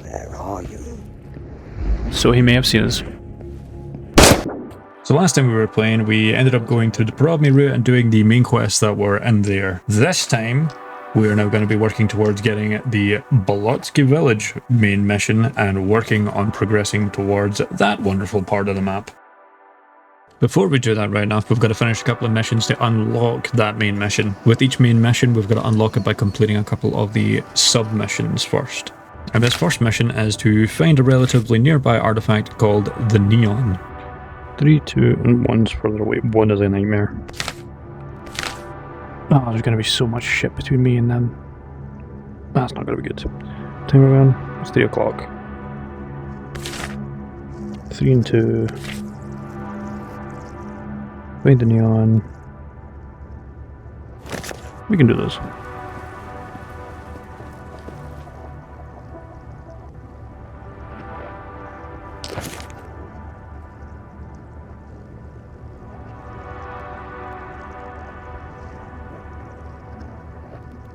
Where are you? So he may have seen us. So last time we were playing, we ended up going through the Pechorsk route and doing the main quests that were in there. This time, we are now going to be working towards getting the Bolotsky village main mission and working on progressing towards that wonderful part of the map. Before we do that right now, we've got to finish a couple of missions to unlock that main mission. With each main mission, we've got to unlock it by completing a couple of the sub-missions first. And this first mission is to find a relatively nearby artifact called the Neon. 3, 2, and 1's further away. 1 is a nightmare. Oh, there's going to be so much shit between me and them. That's not going to be good. Timer around. It's 3 o'clock. 3 and 2. Find the Neon. We can do this.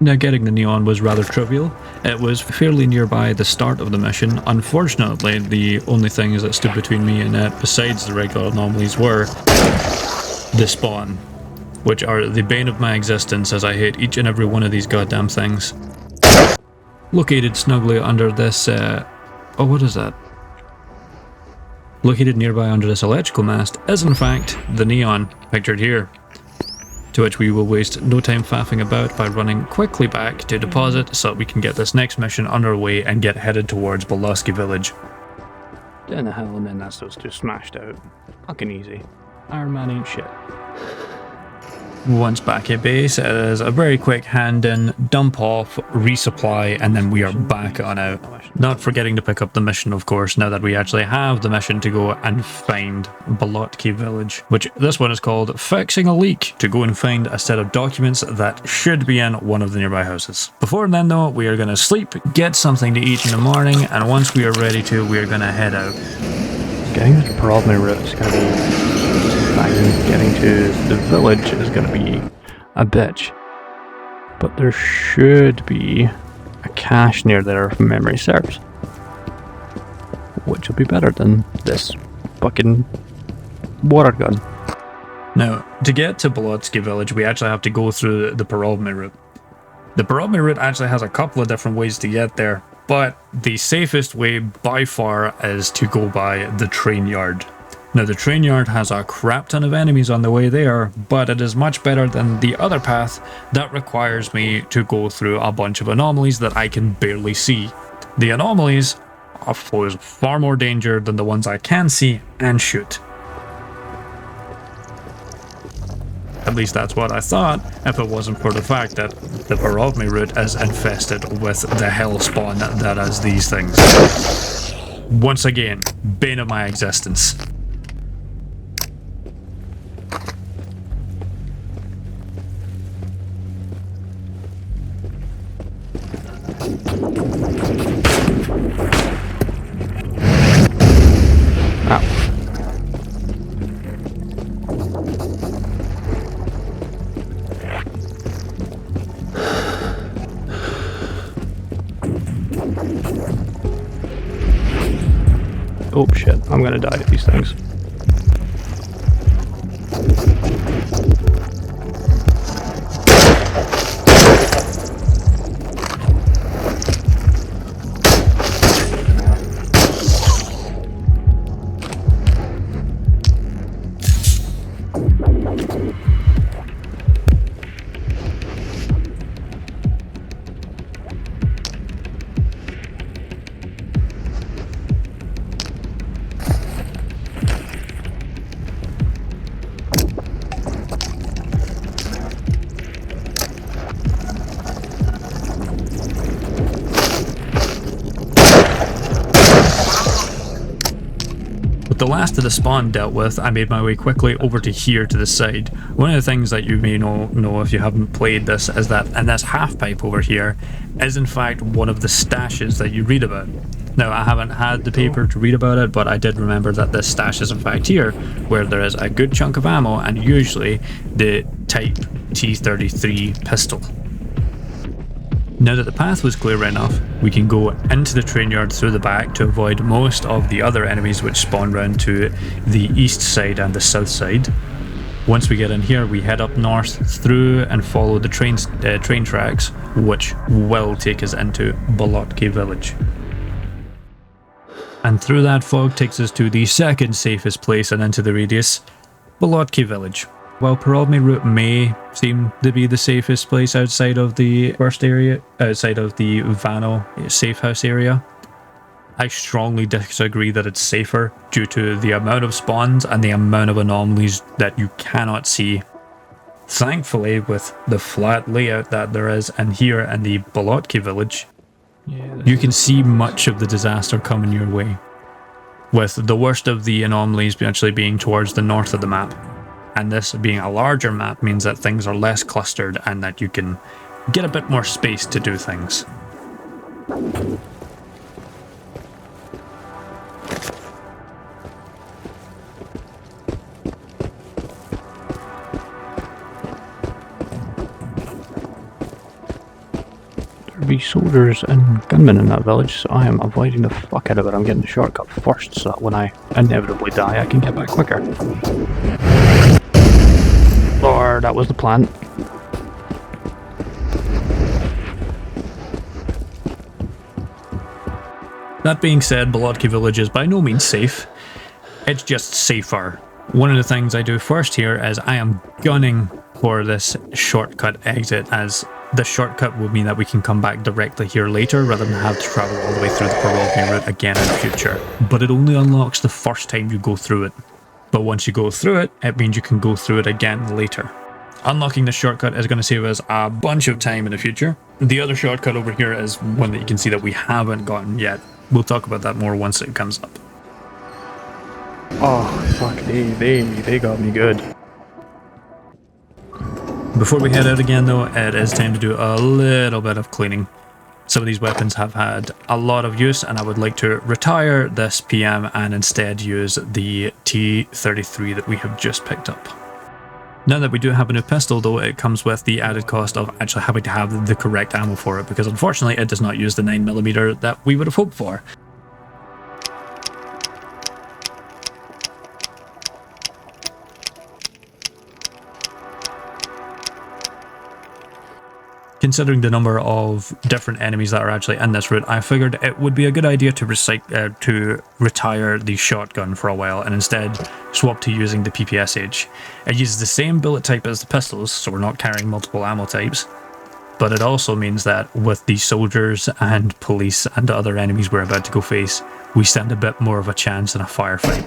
Now, getting the Neon was rather trivial. It was fairly nearby the start of the mission. Unfortunately, the only things that stood between me and it, besides the regular anomalies, were the spawn, which are the bane of my existence, as I hate each and every one of these goddamn things. Located snugly under this, oh, what is that? Located nearby under this electrical mast is in fact the Neon, pictured here. To which we will waste no time faffing about by running quickly back to deposit so that we can get this next mission underway and get headed towards Bolotsky village. Down the hell, and then that's those two smashed out. Fucking easy. Ironman ain't shit. Once back at base, it is a very quick hand-in, dump off, resupply, and then we are back on out. Not forgetting to pick up the mission, of course, now that we actually have the mission to go and find Bolotsky village, which this one is called Fixing a Leak, to go and find a set of documents that should be in one of the nearby houses. Before then though, we are going to sleep, get something to eat in the morning, and once we are ready to, we are going to head out. Getting to the Pechorsk route is going to be getting to the village is going to be a bitch, but there should be a cache near there if memory serves, which will be better than this fucking water gun. Now, to get to Bolotsky village, we actually have to go through the Pechorsk route. The Pechorsk route actually has a couple of different ways to get there, but the safest way by far is to go by the train yard. Now, the train yard has a crap ton of enemies on the way there, but it is much better than the other path that requires me to go through a bunch of anomalies that I can barely see. The anomalies pose far more danger than the ones I can see and shoot. At least that's what I thought, if it wasn't for the fact that the Pechorsk route is infested with the hell spawn that is these things. Once again, bane of my existence. Oh shit, I'm gonna die at these things. With the last of the spawn dealt with, I made my way quickly over to here to the side. One of the things that you may know if you haven't played this is that, and this half pipe over here is in fact one of the stashes that you read about. Now, I haven't had the paper to read about it, but I did remember that this stash is in fact here, where there is a good chunk of ammo and usually the Type T33 pistol. Now that the path was clear enough, we can go into the train yard through the back to avoid most of the other enemies which spawn round to the east side and the south side. Once we get in here, we head up north through and follow the train tracks, which will take us into Bolotki village. And through that fog takes us to the second safest place and into the radius, Bolotki village. While Perovny route may seem to be the safest place outside of the first area, outside of the Vano safe house area, I strongly disagree that it's safer due to the amount of spawns and the amount of anomalies that you cannot see. Thankfully, with the flat layout that there is and here in the Bolotki village, you can see much of the disaster coming your way, with the worst of the anomalies actually being towards the north of the map. And this being a larger map means that things are less clustered and that you can get a bit more space to do things. There'd be soldiers and gunmen in that village, so I am avoiding the fuck out of it. I'm getting the shortcut first so that when I inevitably die I can get back quicker. Or that was the plan. That being said, Bolotki village is by no means safe. It's just safer. One of the things I do first here is I am gunning for this shortcut exit, as the shortcut will mean that we can come back directly here later rather than have to travel all the way through the Perovny route again in the future. But it only unlocks the first time you go through it. But once you go through it, it means you can go through it again later. Unlocking the shortcut is going to save us a bunch of time in the future. The other shortcut over here is one that you can see that we haven't gotten yet. We'll talk about that more once it comes up. Oh, fuck, they got me good. Before we head out again though, it is time to do a little bit of cleaning. Some of these weapons have had a lot of use and I would like to retire this PM and instead use the T33 that we have just picked up. Now that we do have a new pistol though, it comes with the added cost of actually having to have the correct ammo for it, because unfortunately it does not use the 9mm that we would have hoped for. Considering the number of different enemies that are actually in this route, I figured it would be a good idea to retire the shotgun for a while and instead swap to using the PPSH. It uses the same bullet type as the pistols, so we're not carrying multiple ammo types, but it also means that with the soldiers and police and other enemies we're about to go face, we stand a bit more of a chance in a firefight.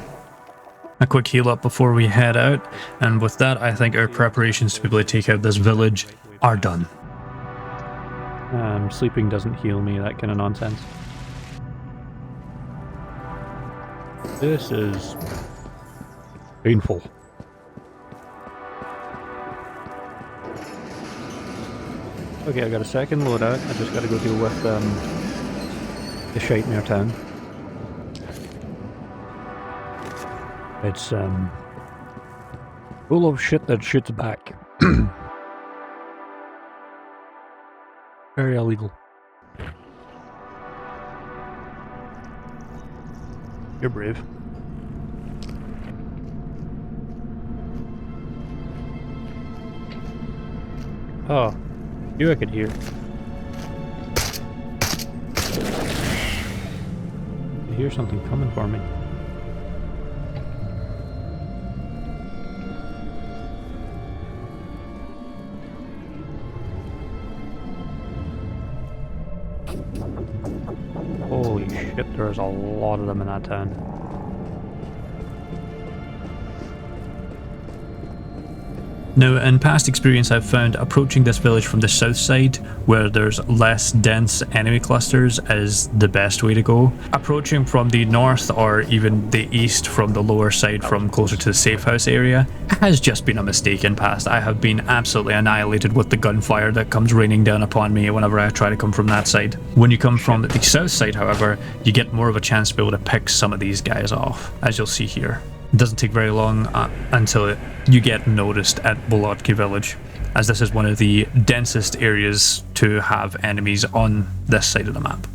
A quick heal up before we head out, and with that I think our preparations to be able to take out this village are done. Sleeping doesn't heal me, that kind of nonsense. This is painful. Okay, I got a second loadout. I just gotta go deal with the shite near town. It's full of shit that shoots back. Very illegal. You're brave. Oh, you I could hear. I hear something coming for me. Holy shit, there's a lot of them in that town. Now, in past experience I've found approaching this village from the south side, where there's less dense enemy clusters, is the best way to go. Approaching from the north or even the east from the lower side from closer to the safe house area has just been a mistake in past. I have been absolutely annihilated with the gunfire that comes raining down upon me whenever I try to come from that side. When you come from the south side, however, you get more of a chance to be able to pick some of these guys off, as you'll see here. It doesn't take very long until you get noticed at Bolotki village. as this is one of the densest areas to have enemies on this side of the map.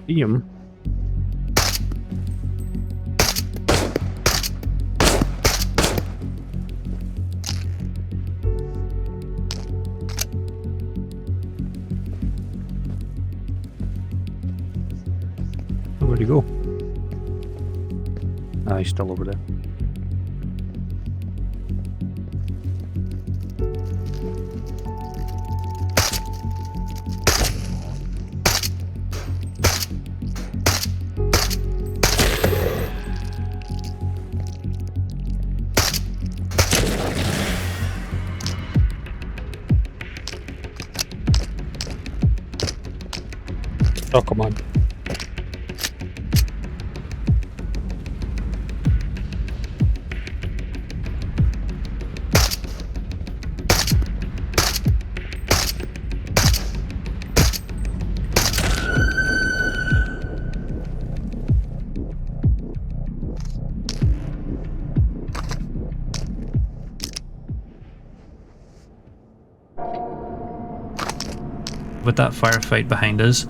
Ian. Where'd he go? Ah, he's still over there. Oh, come on. With that firefight behind us,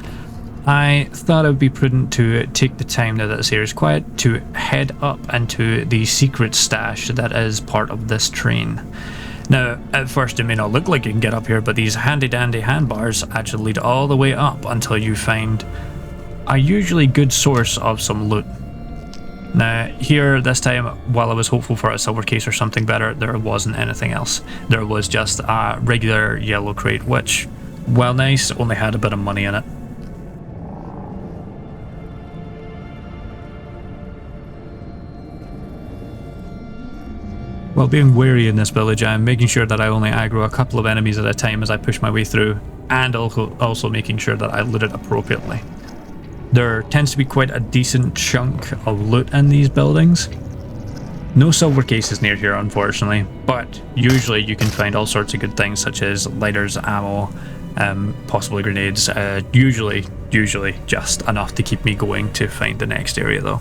I thought it would be prudent to take the time now that this area is quiet to head up into the secret stash that is part of this train. Now, at first it may not look like you can get up here, but these handy dandy handbars actually lead all the way up until you find a usually good source of some loot. Now, here this time, while I was hopeful for a silver case or something better, there wasn't anything else. There was just a regular yellow crate, which, while nice, only had a bit of money in it. While being wary in this village, I am making sure that I only aggro a couple of enemies at a time as I push my way through, and also making sure that I loot it appropriately. There tends to be quite a decent chunk of loot in these buildings. No silver cases near here, unfortunately, but usually you can find all sorts of good things such as lighters, ammo, possibly grenades, usually just enough to keep me going to find the next area though.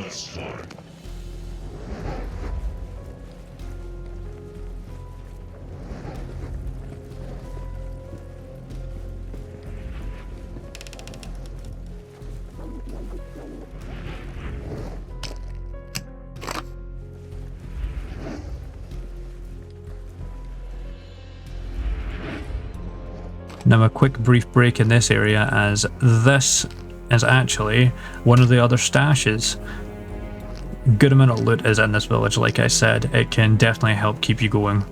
less fun. Now a quick brief break in this area, as this is actually one of the other stashes. Good amount of loot is in this village, like I said. It can definitely help keep you going.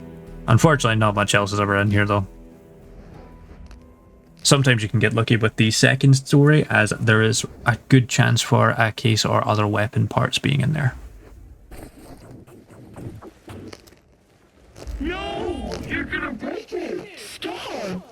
Unfortunately, not much else is ever in here though. Sometimes you can get lucky with the second story, as there is a good chance for a case or other weapon parts being in there. No! You're gonna break it! Stop!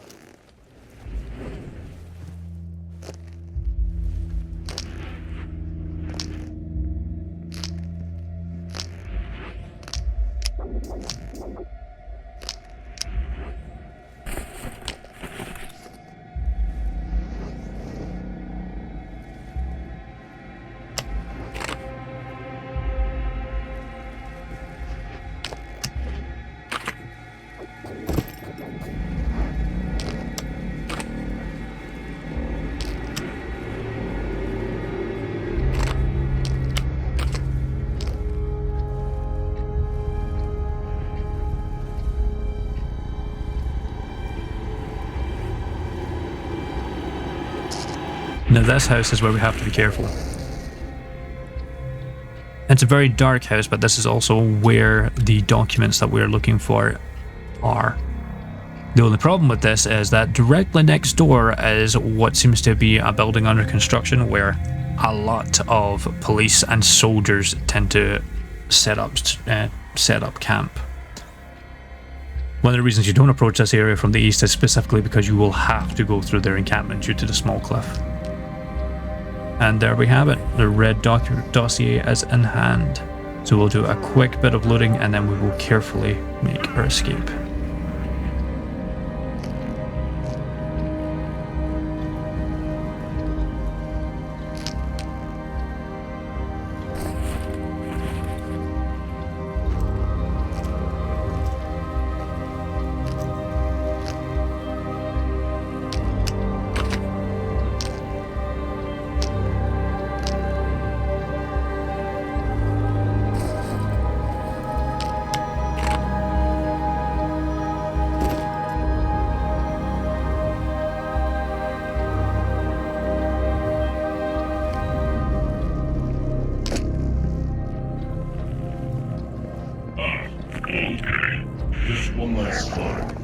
Now this house is where we have to be careful. It's a very dark house, but this is also where the documents that we're looking for are. The only problem with this is that directly next door is what seems to be a building under construction where a lot of police and soldiers tend to set up camp. One of the reasons you don't approach this area from the east is specifically because you will have to go through their encampment due to the small cliff. And there we have it. The red dossier is in hand. So we'll do a quick bit of loading and then we will carefully make our escape. Okay. Just one last fun.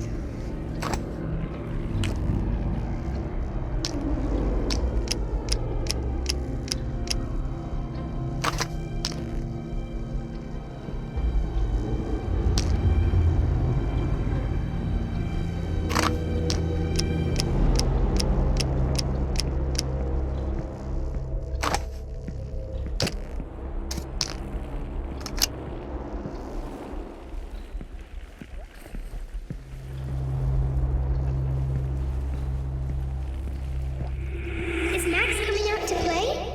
Is Max coming out to play?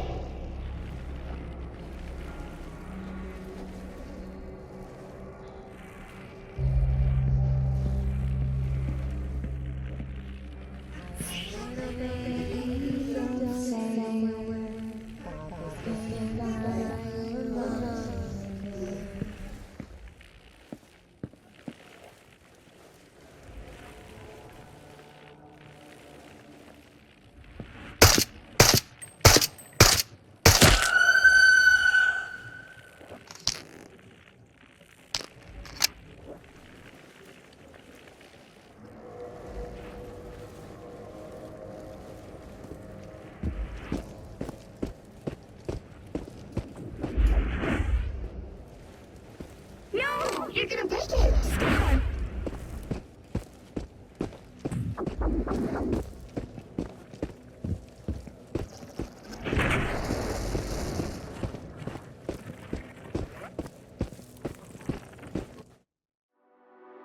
No! You're gonna break it! Stop!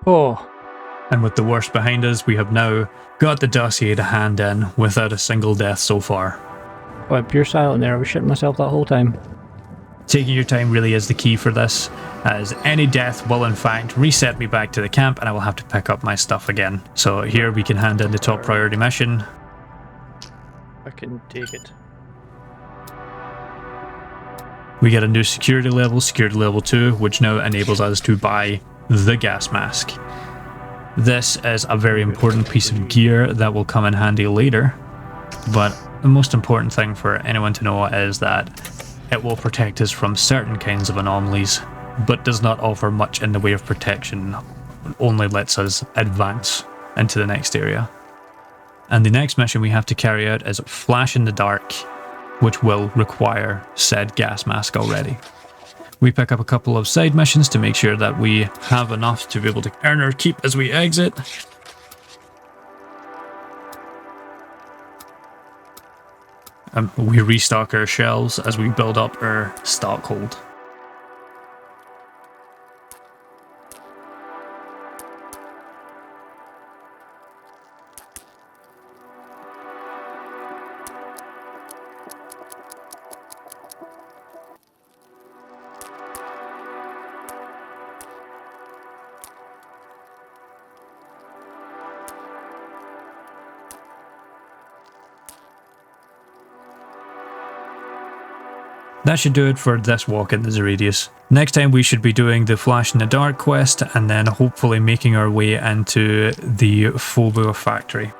Oh, And with the worst behind us, we have now got the dossier to hand in without a single death so far. I went pure silent there. I was shitting myself that whole time. Taking your time really is the key for this, as any death will in fact reset me back to the camp and I will have to pick up my stuff again. So here we can hand in the top priority mission. I can take it. We get a new security level 2, which now enables us to buy the gas mask. This is a very important piece of gear that will come in handy later, but the most important thing for anyone to know is that it will protect us from certain kinds of anomalies, but does not offer much in the way of protection, only lets us advance into the next area. And the next mission we have to carry out is Flash in the Dark, which will require said gas mask already. We pick up a couple of side missions to make sure that we have enough to be able to earn our keep as we exit. We restock our shelves as we build up our stock hold. That should do it for this walk in the Zeradius. Next time we should be doing the Flash in the Dark quest and then hopefully making our way into the Phobos factory.